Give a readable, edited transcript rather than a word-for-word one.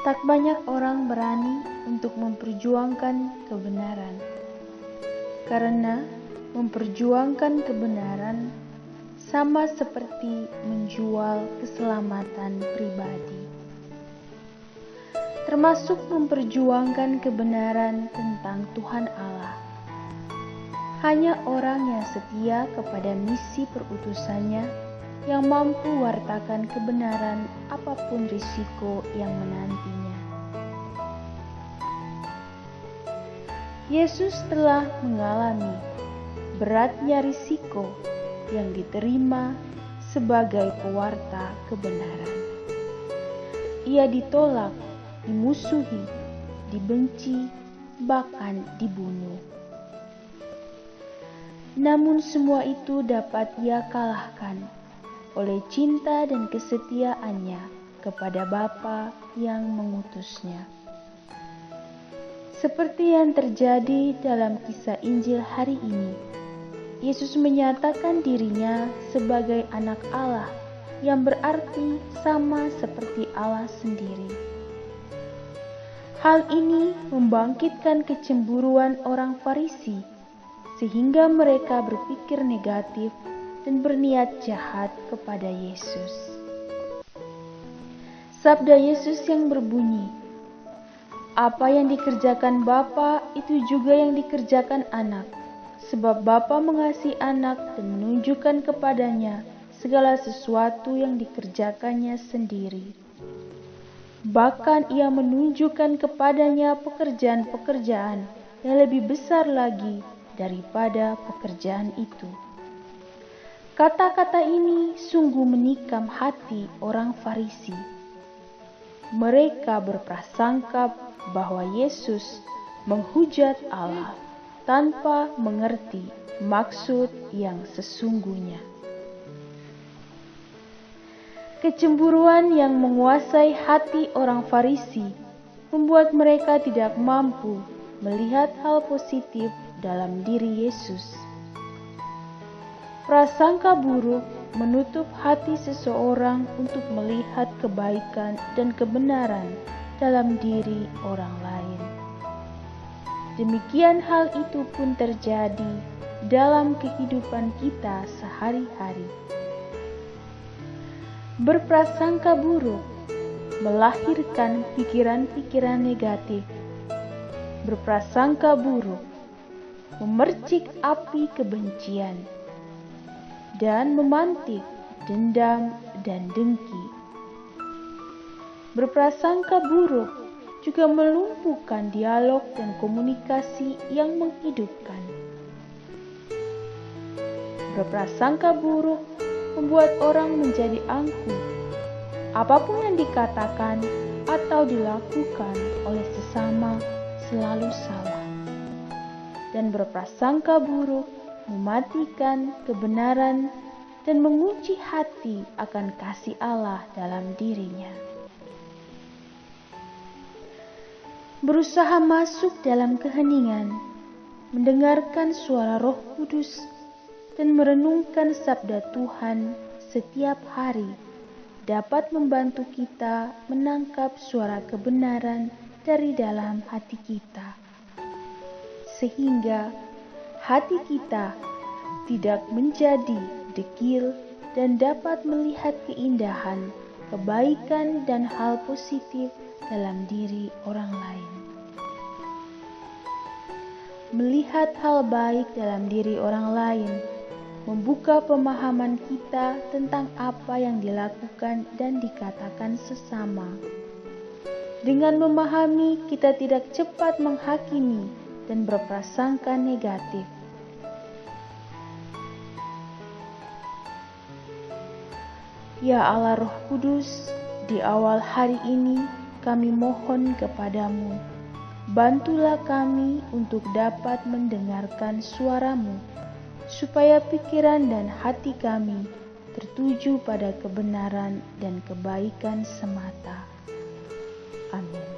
Tak banyak orang berani untuk memperjuangkan kebenaran, karena memperjuangkan kebenaran sama seperti menjual keselamatan pribadi, termasuk memperjuangkan kebenaran tentang Tuhan Allah. Hanya orang yang setia kepada misi perutusannya yang mampu wartakan kebenaran apapun risiko yang menantinya. Yesus telah mengalami beratnya risiko yang diterima sebagai pewarta kebenaran. Ia ditolak, dimusuhi, dibenci, bahkan dibunuh. Namun semua itu dapat ia kalahkan oleh cinta dan kesetiaannya kepada Bapa yang mengutusnya. Seperti yang terjadi dalam kisah Injil hari ini, Yesus menyatakan dirinya sebagai anak Allah yang berarti sama seperti Allah sendiri. Hal ini membangkitkan kecemburuan orang Farisi, sehingga mereka berpikir negatif dan berniat jahat kepada Yesus. Sabda Yesus yang berbunyi, "Apa yang dikerjakan Bapa itu juga yang dikerjakan anak, sebab Bapa mengasihi anak dan menunjukkan kepadanya segala sesuatu yang dikerjakannya sendiri. Bahkan ia menunjukkan kepadanya pekerjaan-pekerjaan yang lebih besar lagi daripada pekerjaan itu." Kata-kata ini sungguh menikam hati orang Farisi. Mereka berprasangka bahwa Yesus menghujat Allah tanpa mengerti maksud yang sesungguhnya. Kecemburuan yang menguasai hati orang Farisi membuat mereka tidak mampu melihat hal positif dalam diri Yesus. Prasangka buruk menutup hati seseorang untuk melihat kebaikan dan kebenaran dalam diri orang lain. Demikian hal itu pun terjadi dalam kehidupan kita sehari-hari. Berprasangka buruk melahirkan pikiran-pikiran negatif. Berprasangka buruk memercik api kebencian dan memantik dendam dan dengki. Berprasangka buruk juga melumpuhkan dialog dan komunikasi yang menghidupkan. Berprasangka buruk membuat orang menjadi angkuh. Apapun yang dikatakan atau dilakukan oleh sesama selalu salah. Dan berprasangka buruk mematikan kebenaran dan mengunci hati akan kasih Allah dalam dirinya. Berusaha masuk dalam keheningan, mendengarkan suara Roh Kudus, dan merenungkan sabda Tuhan setiap hari dapat membantu kita menangkap suara kebenaran dari dalam hati kita, sehingga hati kita tidak menjadi degil dan dapat melihat keindahan, kebaikan, dan hal positif dalam diri orang lain. Melihat hal baik dalam diri orang lain membuka pemahaman kita tentang apa yang dilakukan dan dikatakan sesama. Dengan memahami, kita tidak cepat menghakimi dan berprasangka negatif. Ya Allah Roh Kudus, di awal hari ini kami mohon kepadamu, bantulah kami untuk dapat mendengarkan suara-Mu, supaya pikiran dan hati kami tertuju pada kebenaran dan kebaikan semata. Amin.